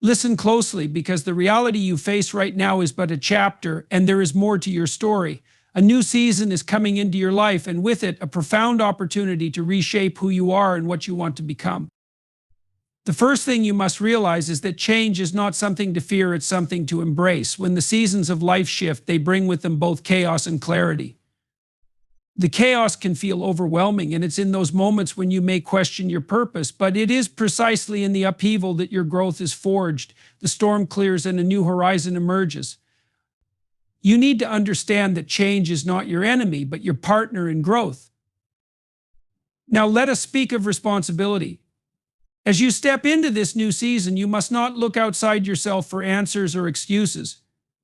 Listen closely, because the reality you face right now is but a chapter, and there is more to your story. A new season is coming into your life, and with it, a profound opportunity to reshape who you are and what you want to become. The first thing you must realize is that change is not something to fear, it's something to embrace. When the seasons of life shift, they bring with them both chaos and clarity. The chaos can feel overwhelming, and it's in those moments when you may question your purpose, but it is precisely in the upheaval that your growth is forged. The storm clears and a new horizon emerges. You need to understand that change is not your enemy, but your partner in growth. Now let us speak of responsibility. As you step into this new season, you must not look outside yourself for answers or excuses.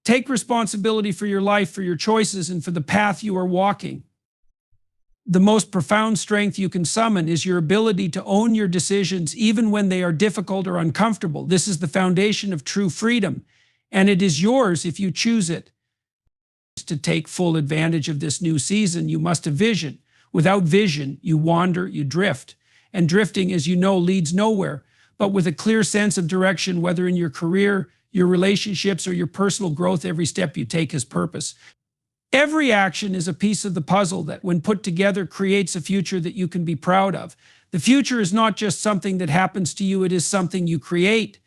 Take responsibility for your life, for your choices, and for the path you are walking. The most profound strength you can summon is your ability to own your decisions even when they are difficult or uncomfortable. This is the foundation of true freedom, and it is yours if you choose it. To take full advantage of this new season, you must have vision. Without vision, you wander, you drift. And drifting, as you know, leads nowhere. But with a clear sense of direction, whether in your career, your relationships, or your personal growth, every step you take has purpose. Every action is a piece of the puzzle that, when put together, creates a future that you can be proud of. The future is not just something that happens to you, it is something you create.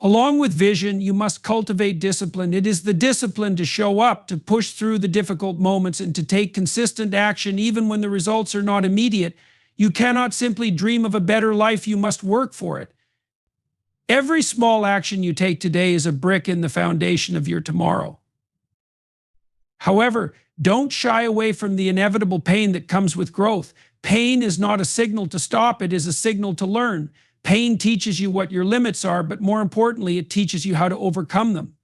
Along with vision, you must cultivate discipline. It is the discipline to show up, to push through the difficult moments, and to take consistent action even when the results are not immediate. You cannot simply dream of a better life, you must work for it. Every small action you take today is a brick in the foundation of your tomorrow. However, don't shy away from the inevitable pain that comes with growth. Pain is not a signal to stop, it is a signal to learn. Pain teaches you what your limits are, but more importantly, it teaches you how to overcome them.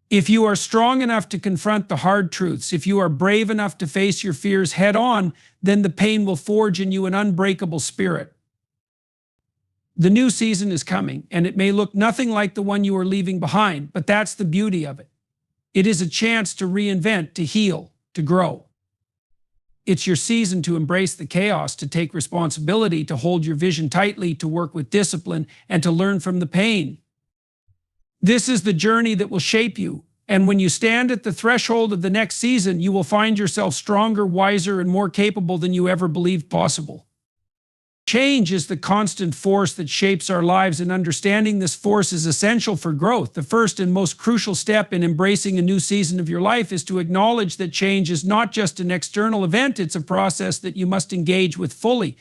If you are strong enough to confront the hard truths, if you are brave enough to face your fears head on, then the pain will forge in you an unbreakable spirit. The new season is coming, and it may look nothing like the one you are leaving behind, but that's the beauty of it. It is a chance to reinvent, to heal, to grow. It's your season to embrace the chaos, to take responsibility, to hold your vision tightly, to work with discipline, and to learn from the pain. This is the journey that will shape you, and when you stand at the threshold of the next season, you will find yourself stronger, wiser, and more capable than you ever believed possible. Change is the constant force that shapes our lives, and understanding this force is essential for growth. The first and most crucial step in embracing a new season of your life is to acknowledge that change is not just an external event, it's a process that you must engage with fully.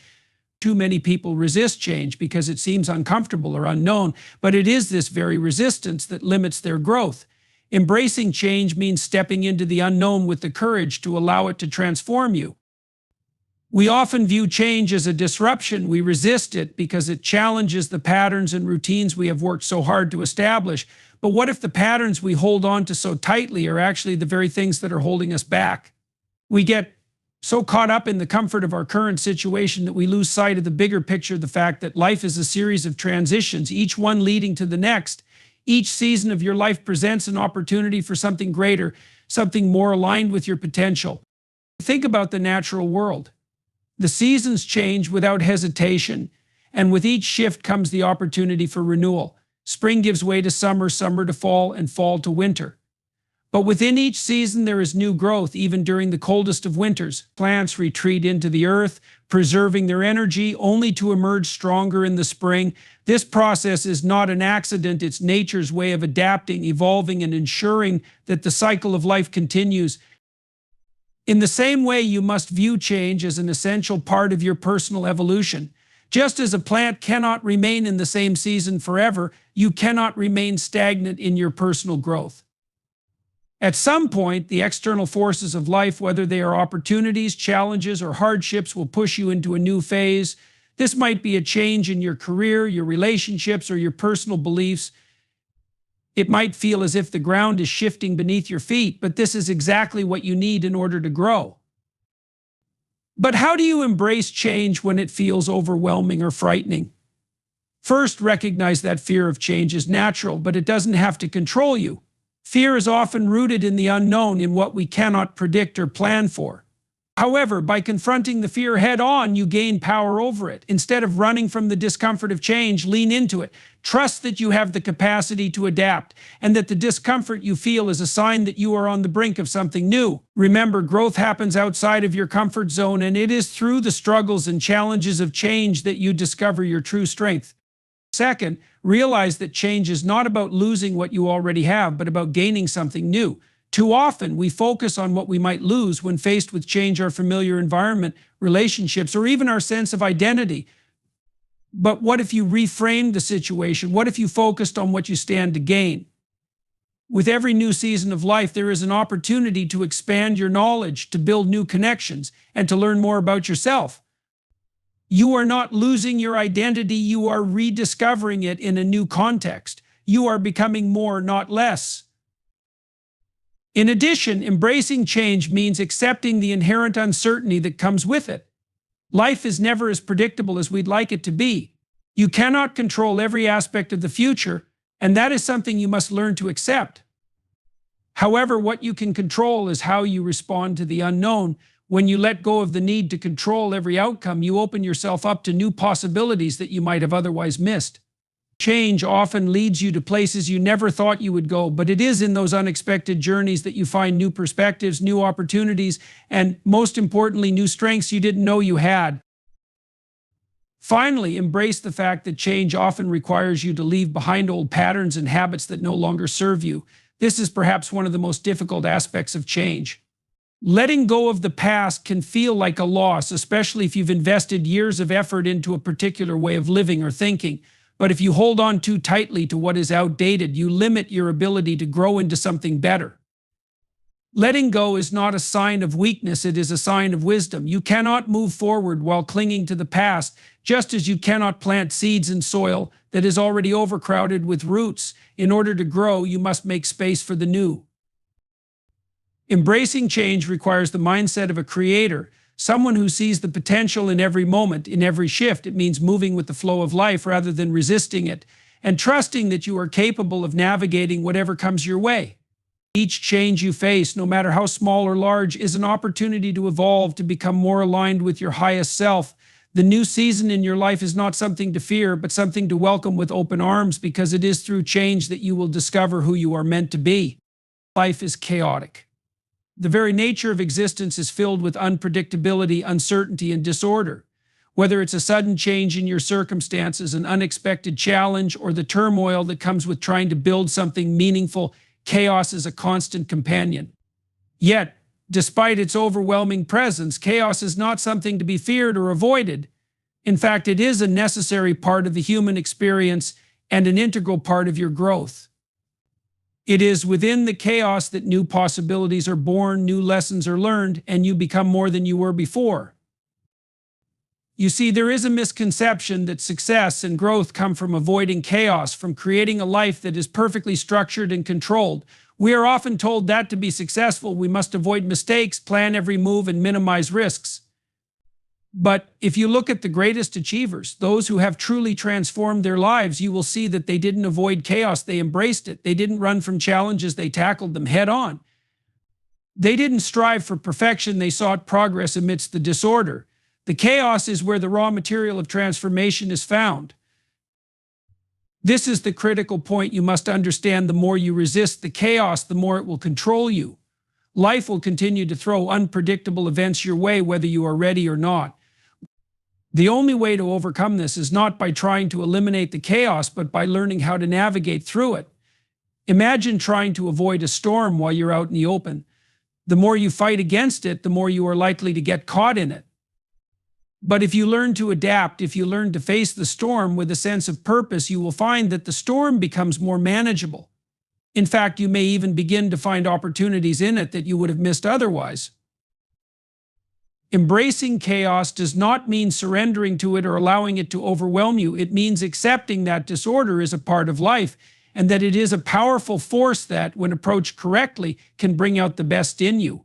Too many people resist change because it seems uncomfortable or unknown, but it is this very resistance that limits their growth. Embracing change means stepping into the unknown with the courage to allow it to transform you. We often view change as a disruption. We resist it because it challenges the patterns and routines we have worked so hard to establish. But what if the patterns we hold on to so tightly are actually the very things that are holding us back? We get so caught up in the comfort of our current situation that we lose sight of the bigger picture, the fact that life is a series of transitions, each one leading to the next. Each season of your life presents an opportunity for something greater, something more aligned with your potential. Think about the natural world. The seasons change without hesitation, and with each shift comes the opportunity for renewal. Spring gives way to summer, summer to fall, and fall to winter. But within each season there is new growth, even during the coldest of winters. Plants retreat into the earth, preserving their energy, only to emerge stronger in the spring. This process is not an accident, it's nature's way of adapting, evolving, and ensuring that the cycle of life continues. In the same way, you must view change as an essential part of your personal evolution. Just as a plant cannot remain in the same season forever, you cannot remain stagnant in your personal growth. At some point, the external forces of life, whether they are opportunities, challenges, or hardships, will push you into a new phase. This might be a change in your career, your relationships, or your personal beliefs. It might feel as if the ground is shifting beneath your feet, but this is exactly what you need in order to grow. But how do you embrace change when it feels overwhelming or frightening? First, recognize that fear of change is natural, but it doesn't have to control you. Fear is often rooted in the unknown, in what we cannot predict or plan for. However, by confronting the fear head on, you gain power over it. Instead of running from the discomfort of change, lean into it. Trust that you have the capacity to adapt, and that the discomfort you feel is a sign that you are on the brink of something new. Remember, growth happens outside of your comfort zone, and it is through the struggles and challenges of change that you discover your true strength. Second, realize that change is not about losing what you already have, but about gaining something new. Too often, we focus on what we might lose when faced with change, our familiar environment, relationships, or even our sense of identity. But what if you reframed the situation? What if you focused on what you stand to gain? With every new season of life, there is an opportunity to expand your knowledge, to build new connections, and to learn more about yourself. You are not losing your identity, you are rediscovering it in a new context. You are becoming more, not less. In addition, embracing change means accepting the inherent uncertainty that comes with it. Life is never as predictable as we'd like it to be. You cannot control every aspect of the future, and that is something you must learn to accept. However, what you can control is how you respond to the unknown. When you let go of the need to control every outcome, you open yourself up to new possibilities that you might have otherwise missed. Change often leads you to places you never thought you would go, but it is in those unexpected journeys that you find new perspectives, new opportunities, and most importantly, new strengths you didn't know you had. Finally, embrace the fact that change often requires you to leave behind old patterns and habits that no longer serve you. This is perhaps one of the most difficult aspects of change. Letting go of the past can feel like a loss, especially if you've invested years of effort into a particular way of living or thinking. But if you hold on too tightly to what is outdated, you limit your ability to grow into something better. Letting go is not a sign of weakness, it is a sign of wisdom. You cannot move forward while clinging to the past, just as you cannot plant seeds in soil that is already overcrowded with roots. In order to grow, you must make space for the new. Embracing change requires the mindset of a creator, someone who sees the potential in every moment, in every shift. It means moving with the flow of life rather than resisting it, and trusting that you are capable of navigating whatever comes your way. Each change you face, no matter how small or large, is an opportunity to evolve, to become more aligned with your highest self. The new season in your life is not something to fear, but something to welcome with open arms, because it is through change that you will discover who you are meant to be. Life is chaotic. The very nature of existence is filled with unpredictability, uncertainty, and disorder. Whether it's a sudden change in your circumstances, an unexpected challenge, or the turmoil that comes with trying to build something meaningful, chaos is a constant companion. Yet, despite its overwhelming presence, chaos is not something to be feared or avoided. In fact, it is a necessary part of the human experience and an integral part of your growth. It is within the chaos that new possibilities are born, new lessons are learned, and you become more than you were before. You see, there is a misconception that success and growth come from avoiding chaos, from creating a life that is perfectly structured and controlled. We are often told that to be successful, we must avoid mistakes, plan every move, and minimize risks. But if you look at the greatest achievers, those who have truly transformed their lives, you will see that they didn't avoid chaos, they embraced it. They didn't run from challenges, they tackled them head on. They didn't strive for perfection, they sought progress amidst the disorder. The chaos is where the raw material of transformation is found. This is the critical point you must understand. The more you resist the chaos, the more it will control you. Life will continue to throw unpredictable events your way, whether you are ready or not. The only way to overcome this is not by trying to eliminate the chaos, but by learning how to navigate through it. Imagine trying to avoid a storm while you're out in the open. The more you fight against it, the more you are likely to get caught in it. But if you learn to adapt, if you learn to face the storm with a sense of purpose, you will find that the storm becomes more manageable. In fact, you may even begin to find opportunities in it that you would have missed otherwise. Embracing chaos does not mean surrendering to it or allowing it to overwhelm you. It means accepting that disorder is a part of life, and that it is a powerful force that, when approached correctly, can bring out the best in you.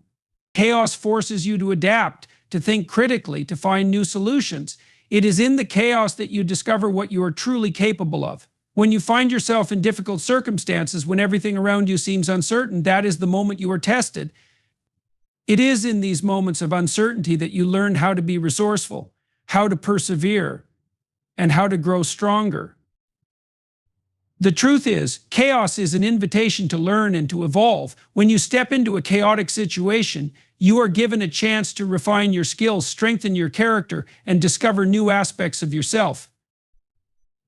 Chaos forces you to adapt, to think critically, to find new solutions. It is in the chaos that you discover what you are truly capable of. When you find yourself in difficult circumstances, when everything around you seems uncertain, that is the moment you are tested. It is in these moments of uncertainty that you learn how to be resourceful, how to persevere, and how to grow stronger. The truth is, chaos is an invitation to learn and to evolve. When you step into a chaotic situation, you are given a chance to refine your skills, strengthen your character, and discover new aspects of yourself.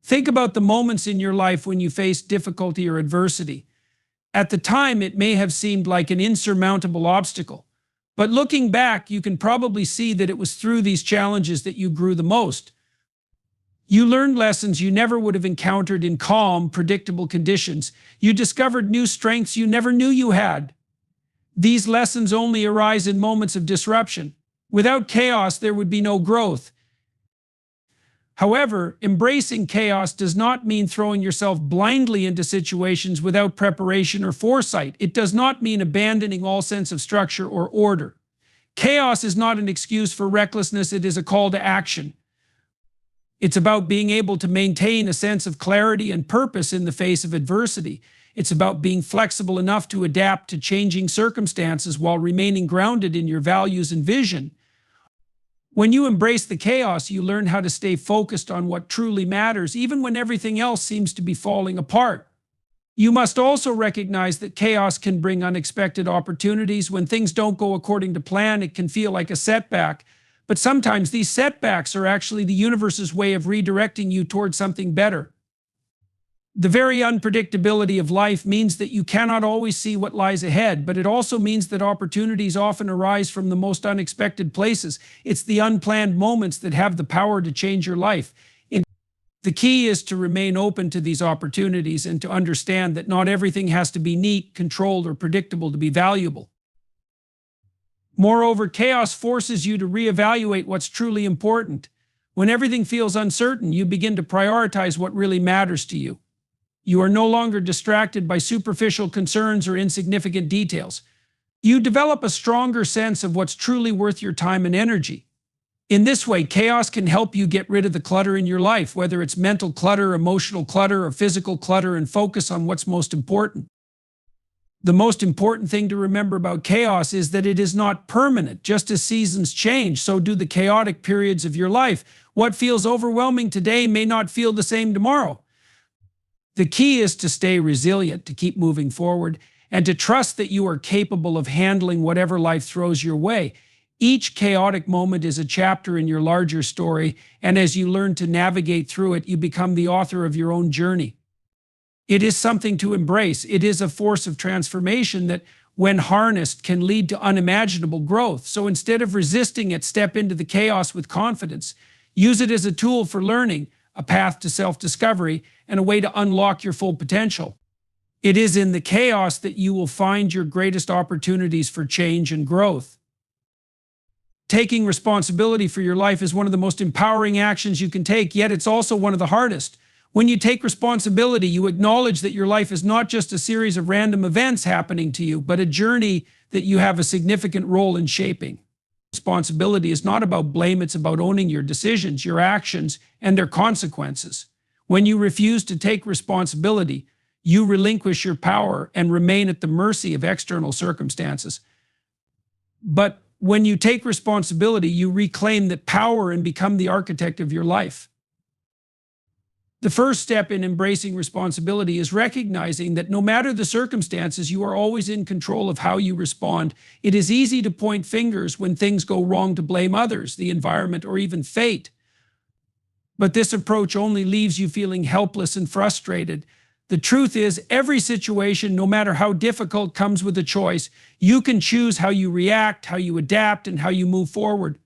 Think about the moments in your life when you faced difficulty or adversity. At the time, it may have seemed like an insurmountable obstacle. But looking back, you can probably see that it was through these challenges that you grew the most. You learned lessons you never would have encountered in calm, predictable conditions. You discovered new strengths you never knew you had. These lessons only arise in moments of disruption. Without chaos, there would be no growth. However, embracing chaos does not mean throwing yourself blindly into situations without preparation or foresight. It does not mean abandoning all sense of structure or order. Chaos is not an excuse for recklessness, it is a call to action. It's about being able to maintain a sense of clarity and purpose in the face of adversity. It's about being flexible enough to adapt to changing circumstances while remaining grounded in your values and vision. When you embrace the chaos, you learn how to stay focused on what truly matters, even when everything else seems to be falling apart. You must also recognize that chaos can bring unexpected opportunities. When things don't go according to plan, it can feel like a setback. But sometimes these setbacks are actually the universe's way of redirecting you towards something better. The very unpredictability of life means that you cannot always see what lies ahead, but it also means that opportunities often arise from the most unexpected places. It's the unplanned moments that have the power to change your life. The key is to remain open to these opportunities and to understand that not everything has to be neat, controlled, or predictable to be valuable. Moreover, chaos forces you to reevaluate what's truly important. When everything feels uncertain, you begin to prioritize what really matters to you. You are no longer distracted by superficial concerns or insignificant details. You develop a stronger sense of what's truly worth your time and energy. In this way, chaos can help you get rid of the clutter in your life, whether it's mental clutter, emotional clutter, or physical clutter, and focus on what's most important. The most important thing to remember about chaos is that it is not permanent. Just as seasons change, so do the chaotic periods of your life. What feels overwhelming today may not feel the same tomorrow. The key is to stay resilient, to keep moving forward, and to trust that you are capable of handling whatever life throws your way. Each chaotic moment is a chapter in your larger story, and as you learn to navigate through it, you become the author of your own journey. It is something to embrace. It is a force of transformation that, when harnessed, can lead to unimaginable growth. So instead of resisting it, step into the chaos with confidence. Use it as a tool for learning, a path to self-discovery, and a way to unlock your full potential. It is in the chaos that you will find your greatest opportunities for change and growth. Taking responsibility for your life is one of the most empowering actions you can take, yet it's also one of the hardest. When you take responsibility, you acknowledge that your life is not just a series of random events happening to you, but a journey that you have a significant role in shaping. Responsibility is not about blame, it's about owning your decisions, your actions, and their consequences. When you refuse to take responsibility, you relinquish your power and remain at the mercy of external circumstances. But when you take responsibility, you reclaim that power and become the architect of your life. The first step in embracing responsibility is recognizing that no matter the circumstances, you are always in control of how you respond. It is easy to point fingers when things go wrong, to blame others, the environment, or even fate. But this approach only leaves you feeling helpless and frustrated. The truth is, every situation, no matter how difficult, comes with a choice. You can choose how you react, how you adapt, and how you move forward.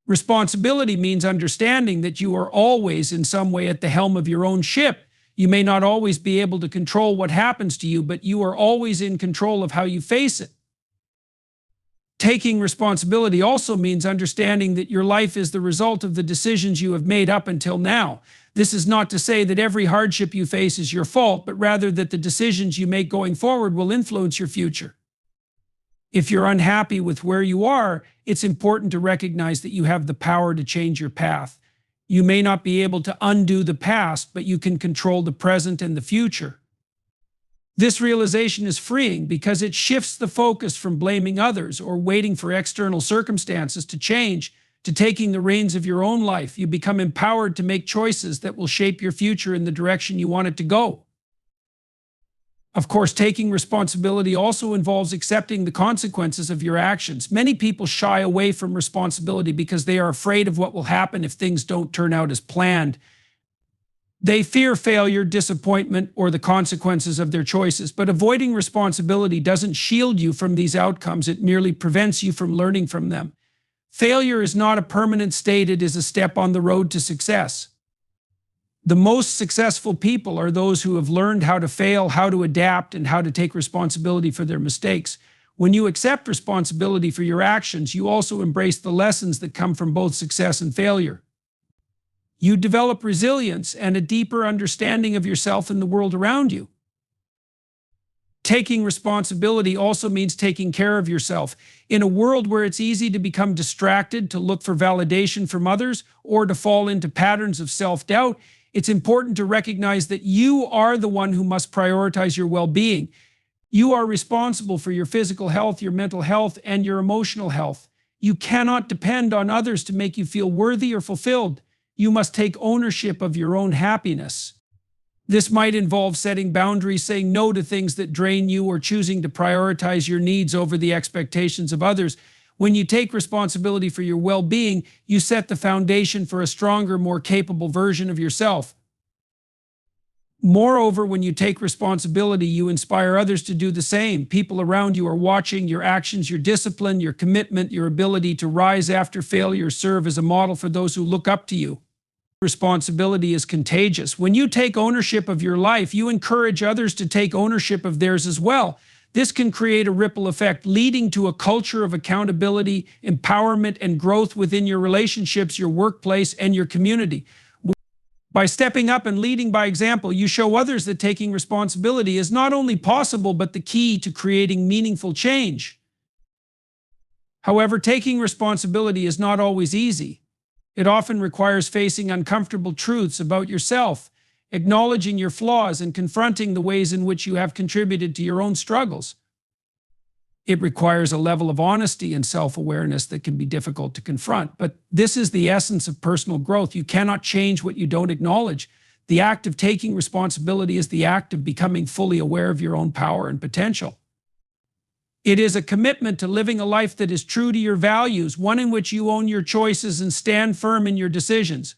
Responsibility means understanding that you are always in some way at the helm of your own ship. You may not always be able to control what happens to you, but you are always in control of how you face it. Taking responsibility also means understanding that your life is the result of the decisions you have made up until now. This is not to say that every hardship you face is your fault, but rather that the decisions you make going forward will influence your future. If you're unhappy with where you are, it's important to recognize that you have the power to change your path. You may not be able to undo the past, but you can control the present and the future. This realization is freeing because it shifts the focus from blaming others or waiting for external circumstances to change to taking the reins of your own life. You become empowered to make choices that will shape your future in the direction you want it to go. Of course, taking responsibility also involves accepting the consequences of your actions. Many people shy away from responsibility because they are afraid of what will happen if things don't turn out as planned. They fear failure, disappointment, or the consequences of their choices. But avoiding responsibility doesn't shield you from these outcomes. It merely prevents you from learning from them. Failure is not a permanent state. It is a step on the road to success. The most successful people are those who have learned how to fail, how to adapt, and how to take responsibility for their mistakes. When you accept responsibility for your actions, you also embrace the lessons that come from both success and failure. You develop resilience and a deeper understanding of yourself and the world around you. Taking responsibility also means taking care of yourself. In a world where it's easy to become distracted, to look for validation from others, or to fall into patterns of self-doubt, it's important to recognize that you are the one who must prioritize your well-being. You are responsible for your physical health, your mental health, and your emotional health. You cannot depend on others to make you feel worthy or fulfilled. You must take ownership of your own happiness. This might involve setting boundaries, saying no to things that drain you, or choosing to prioritize your needs over the expectations of others. When you take responsibility for your well-being, you set the foundation for a stronger, more capable version of yourself. Moreover, when you take responsibility, you inspire others to do the same. People around you are watching your actions, your discipline, your commitment, your ability to rise after failure serve as a model for those who look up to you. Responsibility is contagious. When you take ownership of your life, you encourage others to take ownership of theirs as well. This can create a ripple effect, leading to a culture of accountability, empowerment, and growth within your relationships, your workplace, and your community. By stepping up and leading by example, you show others that taking responsibility is not only possible, but the key to creating meaningful change. However, taking responsibility is not always easy. It often requires facing uncomfortable truths about yourself, acknowledging your flaws, and confronting the ways in which you have contributed to your own struggles. It requires a level of honesty and self-awareness that can be difficult to confront. But this is the essence of personal growth. You cannot change what you don't acknowledge. The act of taking responsibility is the act of becoming fully aware of your own power and potential. It is a commitment to living a life that is true to your values, one in which you own your choices and stand firm in your decisions.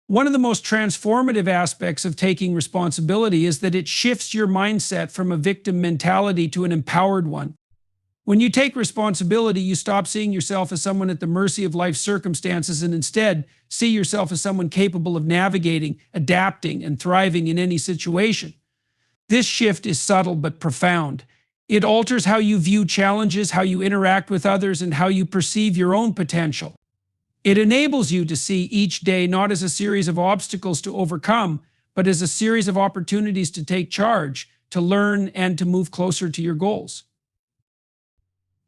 One of the most transformative aspects of taking responsibility is that it shifts your mindset from a victim mentality to an empowered one. When you take responsibility, you stop seeing yourself as someone at the mercy of life's circumstances and instead see yourself as someone capable of navigating, adapting, and thriving in any situation. This shift is subtle but profound. It alters how you view challenges, how you interact with others, and how you perceive your own potential. It enables you to see each day not as a series of obstacles to overcome, but as a series of opportunities to take charge, to learn, and to move closer to your goals.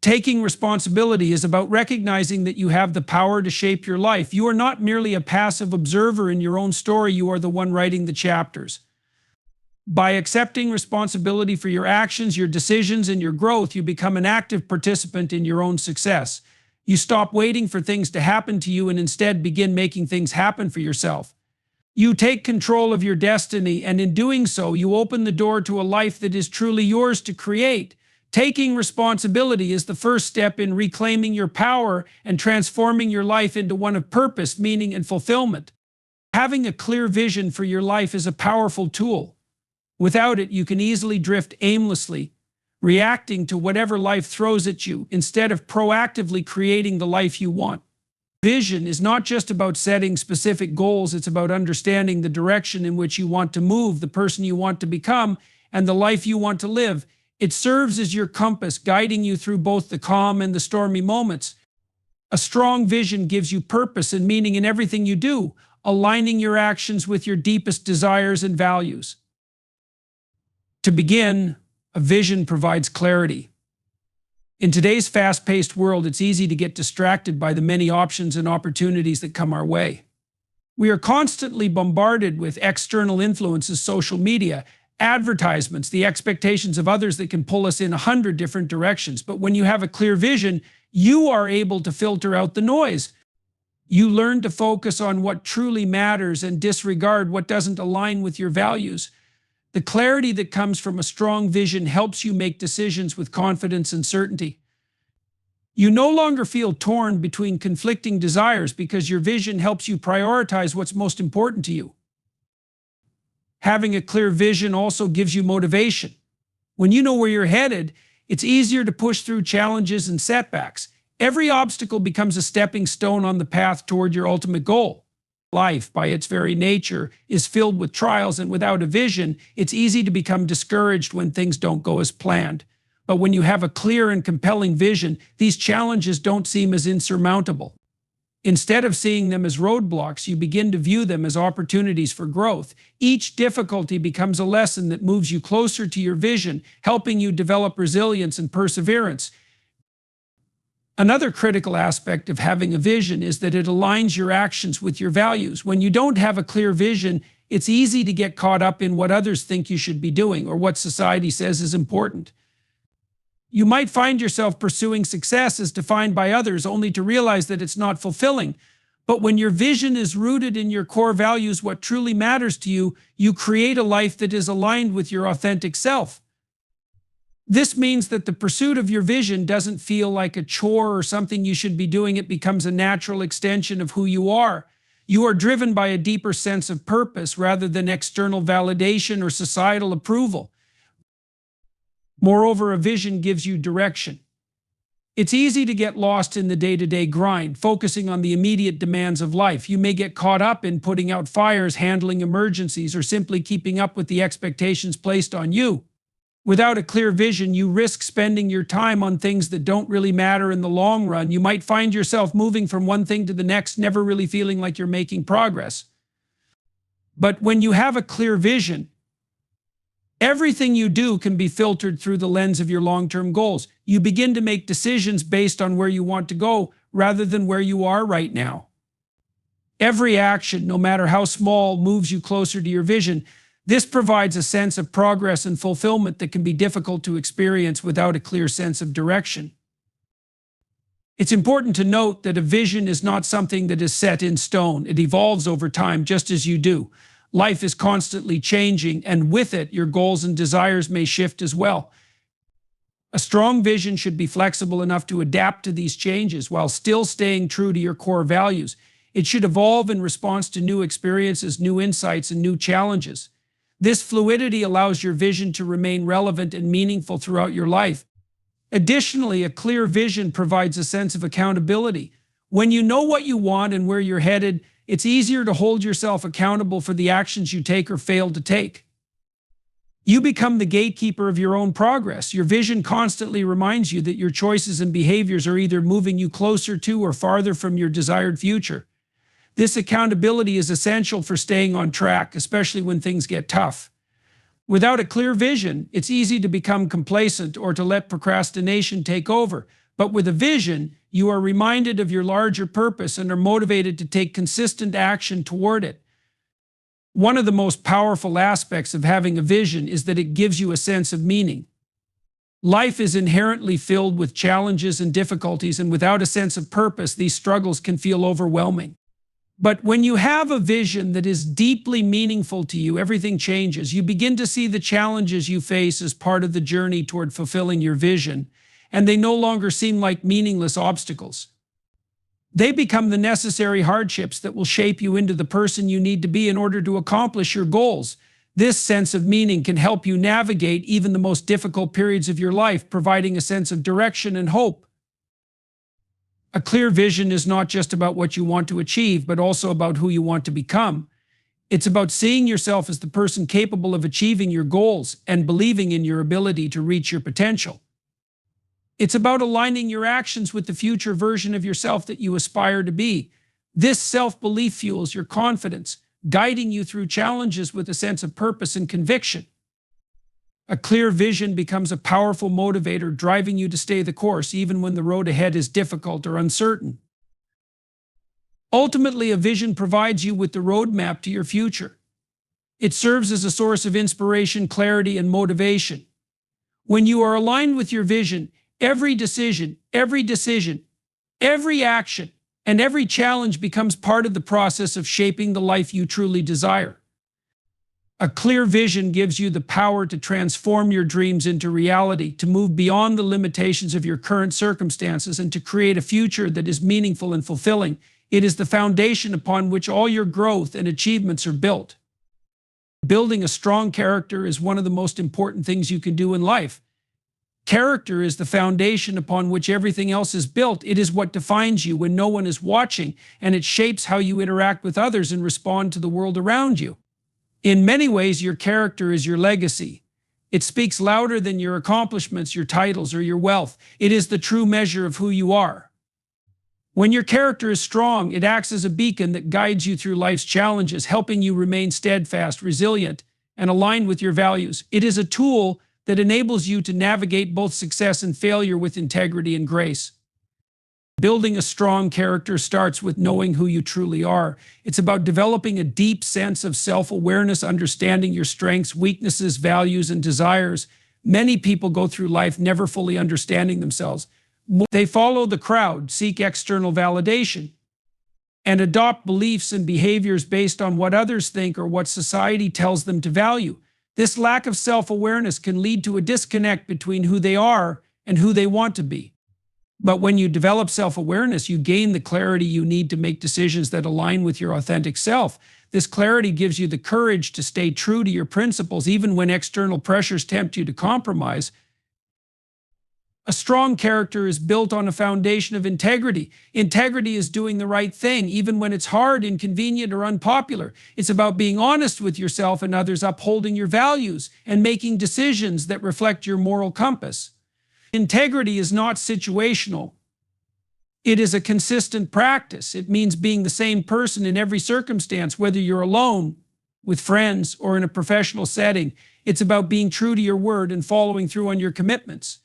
Taking responsibility is about recognizing that you have the power to shape your life. You are not merely a passive observer in your own story, you are the one writing the chapters. By accepting responsibility for your actions, your decisions, and your growth, you become an active participant in your own success. You stop waiting for things to happen to you and instead begin making things happen for yourself. You take control of your destiny, and in doing so, you open the door to a life that is truly yours to create. Taking responsibility is the first step in reclaiming your power and transforming your life into one of purpose, meaning, and fulfillment. Having a clear vision for your life is a powerful tool. Without it, you can easily drift aimlessly, reacting to whatever life throws at you instead of proactively creating the life you want. Vision is not just about setting specific goals, it's about understanding the direction in which you want to move, the person you want to become, and the life you want to live. It serves as your compass, guiding you through both the calm and the stormy moments. A strong vision gives you purpose and meaning in everything you do, aligning your actions with your deepest desires and values. To begin, a vision provides clarity. In today's fast-paced world, it's easy to get distracted by the many options and opportunities that come our way. We are constantly bombarded with external influences, social media, advertisements, the expectations of others that can pull us in 100 different directions. But when you have a clear vision, you are able to filter out the noise. You learn to focus on what truly matters and disregard what doesn't align with your values. The clarity that comes from a strong vision helps you make decisions with confidence and certainty. You no longer feel torn between conflicting desires because your vision helps you prioritize what's most important to you. Having a clear vision also gives you motivation. When you know where you're headed, it's easier to push through challenges and setbacks. Every obstacle becomes a stepping stone on the path toward your ultimate goal. Life, by its very nature, is filled with trials, and without a vision, it's easy to become discouraged when things don't go as planned. But when you have a clear and compelling vision, these challenges don't seem as insurmountable. Instead of seeing them as roadblocks, you begin to view them as opportunities for growth. Each difficulty becomes a lesson that moves you closer to your vision, helping you develop resilience and perseverance. Another critical aspect of having a vision is that it aligns your actions with your values. When you don't have a clear vision, it's easy to get caught up in what others think you should be doing or what society says is important. You might find yourself pursuing success as defined by others, only to realize that it's not fulfilling. But when your vision is rooted in your core values, what truly matters to you, you create a life that is aligned with your authentic self. This means that the pursuit of your vision doesn't feel like a chore or something you should be doing. It becomes a natural extension of who you are. You are driven by a deeper sense of purpose rather than external validation or societal approval. Moreover, a vision gives you direction. It's easy to get lost in the day-to-day grind, focusing on the immediate demands of life. You may get caught up in putting out fires, handling emergencies, or simply keeping up with the expectations placed on you. Without a clear vision, you risk spending your time on things that don't really matter in the long run. You might find yourself moving from one thing to the next, never really feeling like you're making progress. But when you have a clear vision, everything you do can be filtered through the lens of your long-term goals. You begin to make decisions based on where you want to go rather than where you are right now. Every action, no matter how small, moves you closer to your vision. This provides a sense of progress and fulfillment that can be difficult to experience without a clear sense of direction. It's important to note that a vision is not something that is set in stone. It evolves over time, just as you do. Life is constantly changing, and with it, your goals and desires may shift as well. A strong vision should be flexible enough to adapt to these changes while still staying true to your core values. It should evolve in response to new experiences, new insights, and new challenges. This fluidity allows your vision to remain relevant and meaningful throughout your life. Additionally, a clear vision provides a sense of accountability. When you know what you want and where you're headed, it's easier to hold yourself accountable for the actions you take or fail to take. You become the gatekeeper of your own progress. Your vision constantly reminds you that your choices and behaviors are either moving you closer to or farther from your desired future. This accountability is essential for staying on track, especially when things get tough. Without a clear vision, it's easy to become complacent or to let procrastination take over. But with a vision, you are reminded of your larger purpose and are motivated to take consistent action toward it. One of the most powerful aspects of having a vision is that it gives you a sense of meaning. Life is inherently filled with challenges and difficulties, and without a sense of purpose, these struggles can feel overwhelming. But when you have a vision that is deeply meaningful to you, everything changes. You begin to see the challenges you face as part of the journey toward fulfilling your vision, and they no longer seem like meaningless obstacles. They become the necessary hardships that will shape you into the person you need to be in order to accomplish your goals. This sense of meaning can help you navigate even the most difficult periods of your life, providing a sense of direction and hope. A clear vision is not just about what you want to achieve, but also about who you want to become. It's about seeing yourself as the person capable of achieving your goals and believing in your ability to reach your potential. It's about aligning your actions with the future version of yourself that you aspire to be. This self-belief fuels your confidence, guiding you through challenges with a sense of purpose and conviction. A clear vision becomes a powerful motivator, driving you to stay the course even when the road ahead is difficult or uncertain. Ultimately, a vision provides you with the roadmap to your future. It serves as a source of inspiration, clarity, and motivation. When you are aligned with your vision, every decision, every action, and every challenge becomes part of the process of shaping the life you truly desire. A clear vision gives you the power to transform your dreams into reality, to move beyond the limitations of your current circumstances, and to create a future that is meaningful and fulfilling. It is the foundation upon which all your growth and achievements are built. Building a strong character is one of the most important things you can do in life. Character is the foundation upon which everything else is built. It is what defines you when no one is watching, and it shapes how you interact with others and respond to the world around you. In many ways, your character is your legacy. It speaks louder than your accomplishments, your titles, or your wealth. It is the true measure of who you are. When your character is strong, it acts as a beacon that guides you through life's challenges, helping you remain steadfast, resilient, and aligned with your values. It is a tool that enables you to navigate both success and failure with integrity and grace. Building a strong character starts with knowing who you truly are. It's about developing a deep sense of self-awareness, understanding your strengths, weaknesses, values, and desires. Many people go through life never fully understanding themselves. They follow the crowd, seek external validation, and adopt beliefs and behaviors based on what others think or what society tells them to value. This lack of self-awareness can lead to a disconnect between who they are and who they want to be. But when you develop self-awareness, you gain the clarity you need to make decisions that align with your authentic self. This clarity gives you the courage to stay true to your principles, even when external pressures tempt you to compromise. A strong character is built on a foundation of integrity. Integrity is doing the right thing, even when it's hard, inconvenient, or unpopular. It's about being honest with yourself and others, upholding your values, and making decisions that reflect your moral compass. Integrity is not situational. It is a consistent practice. It means being the same person in every circumstance, whether you're alone, with friends, or in a professional setting. It's about being true to your word and following through on your commitments.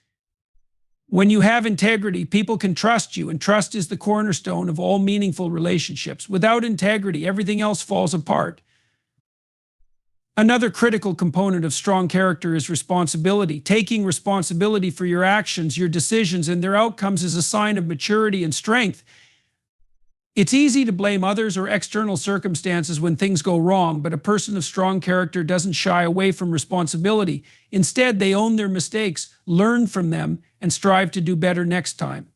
When you have integrity, people can trust you, and trust is the cornerstone of all meaningful relationships. Without integrity, everything else falls apart. Another critical component of strong character is responsibility. Taking responsibility for your actions, your decisions, and their outcomes is a sign of maturity and strength. It's easy to blame others or external circumstances when things go wrong, but a person of strong character doesn't shy away from responsibility. Instead, they own their mistakes, learn from them, and strive to do better next time.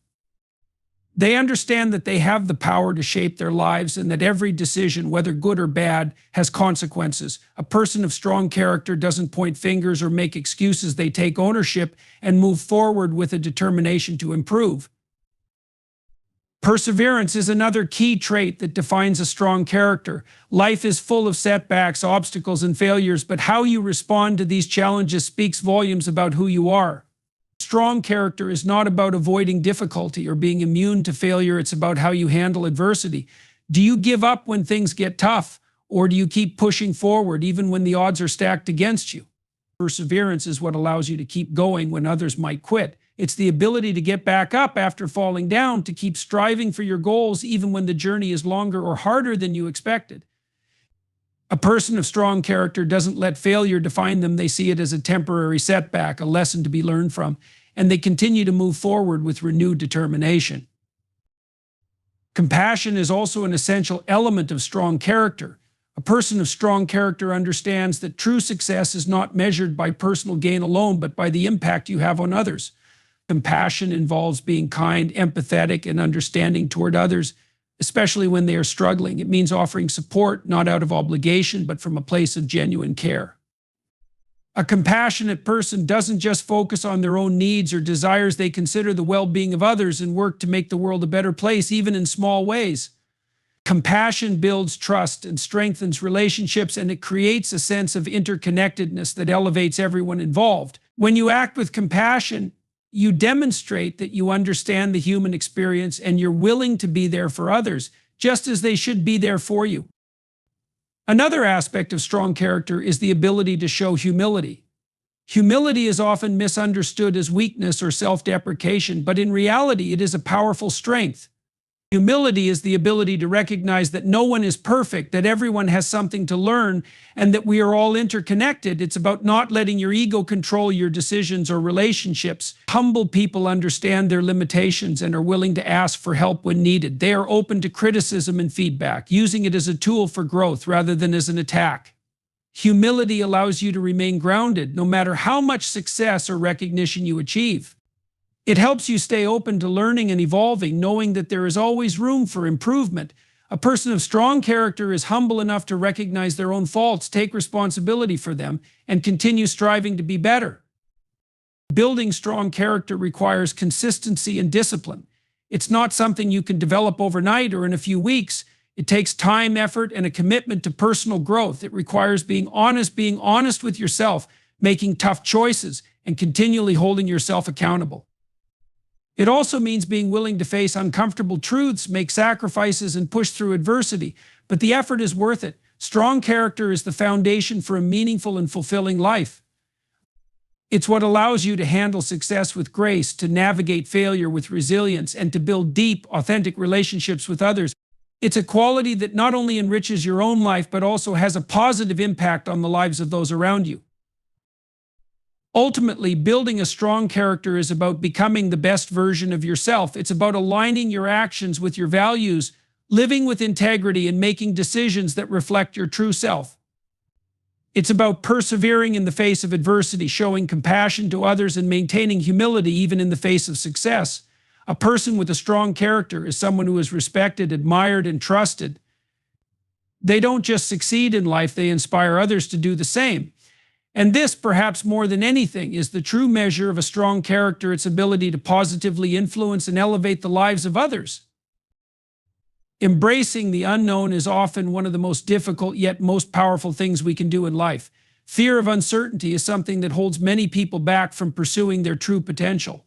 They understand that they have the power to shape their lives and that every decision, whether good or bad, has consequences. A person of strong character doesn't point fingers or make excuses. They take ownership and move forward with a determination to improve. Perseverance is another key trait that defines a strong character. Life is full of setbacks, obstacles, and failures, but how you respond to these challenges speaks volumes about who you are. Strong character is not about avoiding difficulty or being immune to failure. It's about how you handle adversity. Do you give up when things get tough, or do you keep pushing forward even when the odds are stacked against you? Perseverance is what allows you to keep going when others might quit. It's the ability to get back up after falling down, to keep striving for your goals even when the journey is longer or harder than you expected. A person of strong character doesn't let failure define them. They see it as a temporary setback, a lesson to be learned from, and they continue to move forward with renewed determination. Compassion is also an essential element of strong character. A person of strong character understands that true success is not measured by personal gain alone, but by the impact you have on others. Compassion involves being kind, empathetic, and understanding toward others, especially when they are struggling. It means offering support, not out of obligation, but from a place of genuine care. A compassionate person doesn't just focus on their own needs or desires. They consider the well-being of others and work to make the world a better place, even in small ways. Compassion builds trust and strengthens relationships, and it creates a sense of interconnectedness that elevates everyone involved. When you act with compassion, you demonstrate that you understand the human experience and you're willing to be there for others, just as they should be there for you. Another aspect of strong character is the ability to show humility. Humility is often misunderstood as weakness or self-deprecation, but in reality, it is a powerful strength. Humility is the ability to recognize that no one is perfect, that everyone has something to learn, and that we are all interconnected. It's about not letting your ego control your decisions or relationships. Humble people understand their limitations and are willing to ask for help when needed. They are open to criticism and feedback, using it as a tool for growth rather than as an attack. Humility allows you to remain grounded no matter how much success or recognition you achieve. It helps you stay open to learning and evolving, knowing that there is always room for improvement. A person of strong character is humble enough to recognize their own faults, take responsibility for them, and continue striving to be better. Building strong character requires consistency and discipline. It's not something you can develop overnight or in a few weeks. It takes time, effort, and a commitment to personal growth. It requires being honest with yourself, making tough choices, and continually holding yourself accountable. It also means being willing to face uncomfortable truths, make sacrifices, and push through adversity. But the effort is worth it. Strong character is the foundation for a meaningful and fulfilling life. It's what allows you to handle success with grace, to navigate failure with resilience, and to build deep, authentic relationships with others. It's a quality that not only enriches your own life, but also has a positive impact on the lives of those around you. Ultimately, building a strong character is about becoming the best version of yourself. It's about aligning your actions with your values, living with integrity, and making decisions that reflect your true self. It's about persevering in the face of adversity, showing compassion to others, and maintaining humility even in the face of success. A person with a strong character is someone who is respected, admired, and trusted. They don't just succeed in life, they inspire others to do the same. And this, perhaps more than anything, is the true measure of a strong character, its ability to positively influence and elevate the lives of others. Embracing the unknown is often one of the most difficult yet most powerful things we can do in life. Fear of uncertainty is something that holds many people back from pursuing their true potential.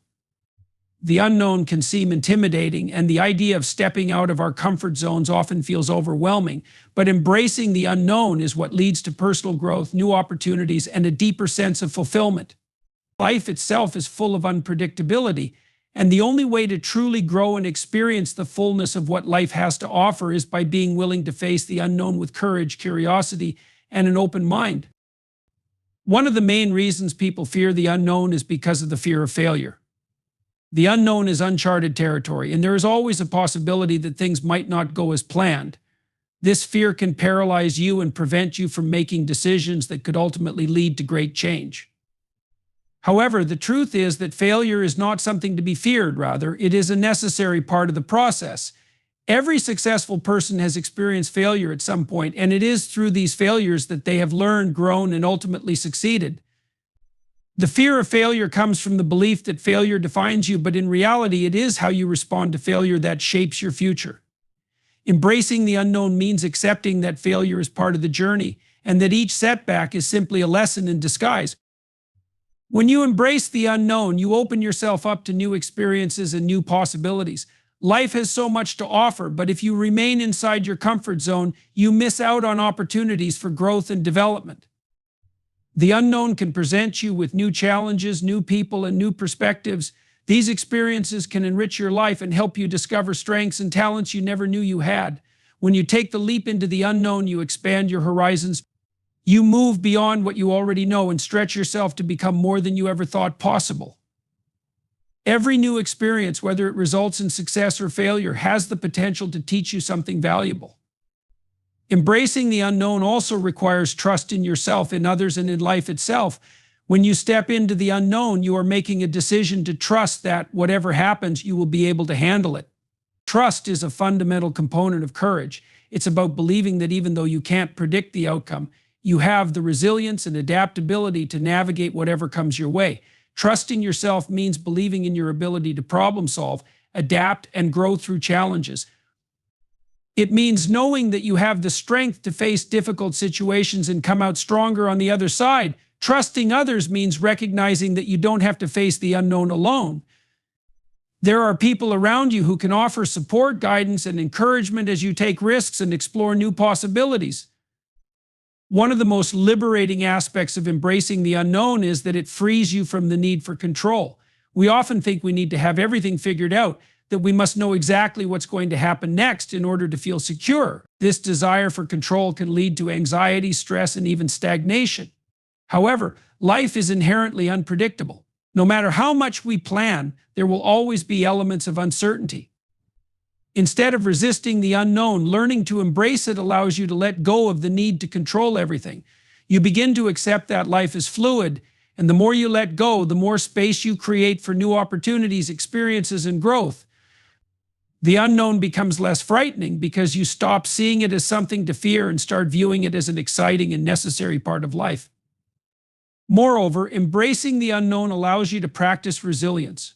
The unknown can seem intimidating, and the idea of stepping out of our comfort zones often feels overwhelming. But embracing the unknown is what leads to personal growth, new opportunities, and a deeper sense of fulfillment. Life itself is full of unpredictability, and the only way to truly grow and experience the fullness of what life has to offer is by being willing to face the unknown with courage, curiosity, and an open mind. One of the main reasons people fear the unknown is because of the fear of failure. The unknown is uncharted territory, and there is always a possibility that things might not go as planned. This fear can paralyze you and prevent you from making decisions that could ultimately lead to great change. However, the truth is that failure is not something to be feared. Rather, it is a necessary part of the process. Every successful person has experienced failure at some point, and it is through these failures that they have learned, grown, and ultimately succeeded. The fear of failure comes from the belief that failure defines you, but in reality, it is how you respond to failure that shapes your future. Embracing the unknown means accepting that failure is part of the journey, and that each setback is simply a lesson in disguise. When you embrace the unknown, you open yourself up to new experiences and new possibilities. Life has so much to offer, but if you remain inside your comfort zone, you miss out on opportunities for growth and development. The unknown can present you with new challenges, new people, and new perspectives. These experiences can enrich your life and help you discover strengths and talents you never knew you had. When you take the leap into the unknown, you expand your horizons. You move beyond what you already know and stretch yourself to become more than you ever thought possible. Every new experience, whether it results in success or failure, has the potential to teach you something valuable. Embracing the unknown also requires trust in yourself, in others, and in life itself. When you step into the unknown, you are making a decision to trust that whatever happens, you will be able to handle it. Trust is a fundamental component of courage. It's about believing that even though you can't predict the outcome, you have the resilience and adaptability to navigate whatever comes your way. Trusting yourself means believing in your ability to problem solve, adapt, and grow through challenges. It means knowing that you have the strength to face difficult situations and come out stronger on the other side. Trusting others means recognizing that you don't have to face the unknown alone. There are people around you who can offer support, guidance, and encouragement as you take risks and explore new possibilities. One of the most liberating aspects of embracing the unknown is that it frees you from the need for control. We often think we need to have everything figured out. that we must know exactly what's going to happen next in order to feel secure. This desire for control can lead to anxiety, stress, and even stagnation. However, life is inherently unpredictable. No matter how much we plan, there will always be elements of uncertainty. Instead of resisting the unknown, learning to embrace it allows you to let go of the need to control everything. You begin to accept that life is fluid, and the more you let go, the more space you create for new opportunities, experiences, and growth. The unknown becomes less frightening because you stop seeing it as something to fear and start viewing it as an exciting and necessary part of life. Moreover, embracing the unknown allows you to practice resilience.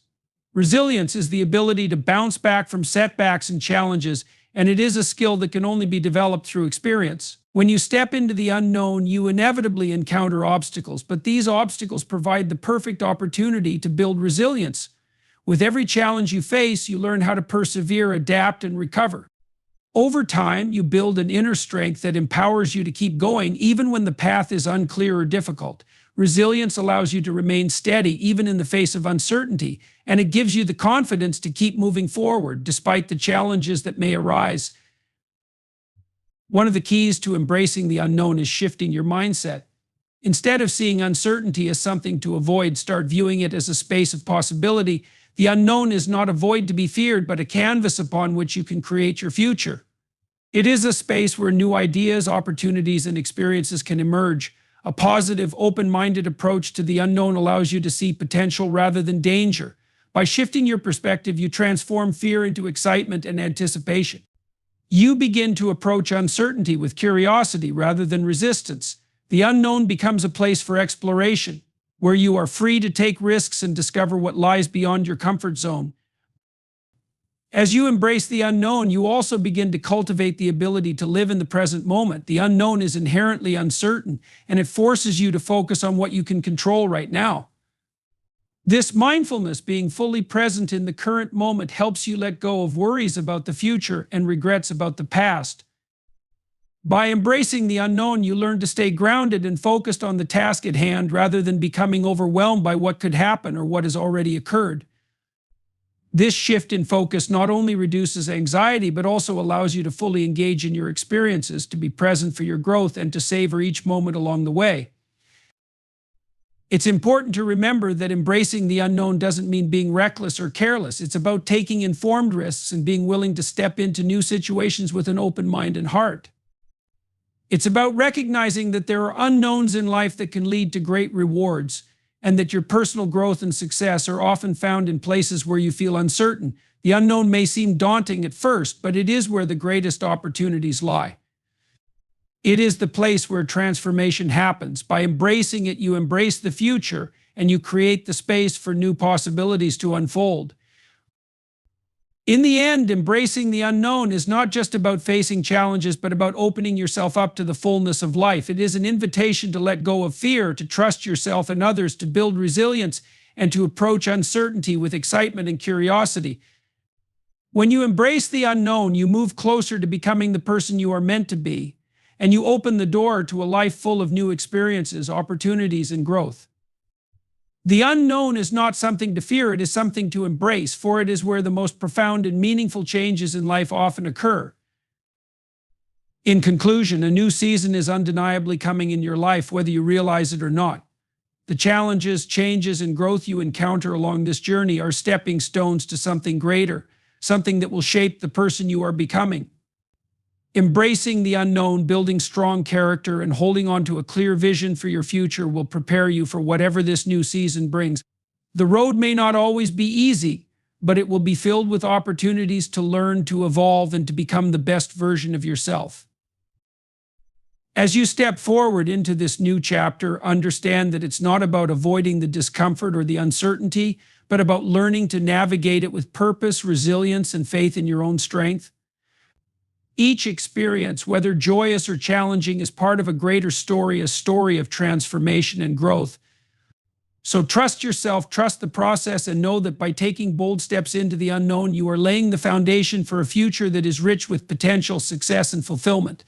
Resilience is the ability to bounce back from setbacks and challenges, and it is a skill that can only be developed through experience. When you step into the unknown, you inevitably encounter obstacles, but these obstacles provide the perfect opportunity to build resilience. With every challenge you face, you learn how to persevere, adapt, and recover. Over time, you build an inner strength that empowers you to keep going even when the path is unclear or difficult. Resilience allows you to remain steady even in the face of uncertainty, and it gives you the confidence to keep moving forward despite the challenges that may arise. One of the keys to embracing the unknown is shifting your mindset. Instead of seeing uncertainty as something to avoid, start viewing it as a space of possibility. The unknown is not a void to be feared, but a canvas upon which you can create your future. It is a space where new ideas, opportunities, and experiences can emerge. A positive, open-minded approach to the unknown allows you to see potential rather than danger. By shifting your perspective, you transform fear into excitement and anticipation. You begin to approach uncertainty with curiosity rather than resistance. The unknown becomes a place for exploration, where you are free to take risks and discover what lies beyond your comfort zone. As you embrace the unknown, you also begin to cultivate the ability to live in the present moment. The unknown is inherently uncertain, and it forces you to focus on what you can control right now. This mindfulness, being fully present in the current moment, helps you let go of worries about the future and regrets about the past. By embracing the unknown, you learn to stay grounded and focused on the task at hand rather than becoming overwhelmed by what could happen or what has already occurred. This shift in focus not only reduces anxiety, but also allows you to fully engage in your experiences, to be present for your growth, and to savor each moment along the way. It's important to remember that embracing the unknown doesn't mean being reckless or careless. It's about taking informed risks and being willing to step into new situations with an open mind and heart. It's about recognizing that there are unknowns in life that can lead to great rewards, and that your personal growth and success are often found in places where you feel uncertain. The unknown may seem daunting at first, but it is where the greatest opportunities lie. It is the place where transformation happens. By embracing it, you embrace the future, and you create the space for new possibilities to unfold. In the end, embracing the unknown is not just about facing challenges, but about opening yourself up to the fullness of life. It is an invitation to let go of fear, to trust yourself and others, to build resilience, and to approach uncertainty with excitement and curiosity. When you embrace the unknown, you move closer to becoming the person you are meant to be, and you open the door to a life full of new experiences, opportunities, and growth. The unknown is not something to fear, it is something to embrace, for it is where the most profound and meaningful changes in life often occur. In conclusion, a new season is undeniably coming in your life, whether you realize it or not. The challenges, changes, and growth you encounter along this journey are stepping stones to something greater, something that will shape the person you are becoming. Embracing the unknown, building strong character, and holding on to a clear vision for your future will prepare you for whatever this new season brings. The road may not always be easy, but it will be filled with opportunities to learn, to evolve, and to become the best version of yourself. As you step forward into this new chapter, understand that it's not about avoiding the discomfort or the uncertainty, but about learning to navigate it with purpose, resilience, and faith in your own strength. Each experience, whether joyous or challenging, is part of a greater story, a story of transformation and growth. So trust yourself, trust the process, and know that by taking bold steps into the unknown, you are laying the foundation for a future that is rich with potential, success, and fulfillment.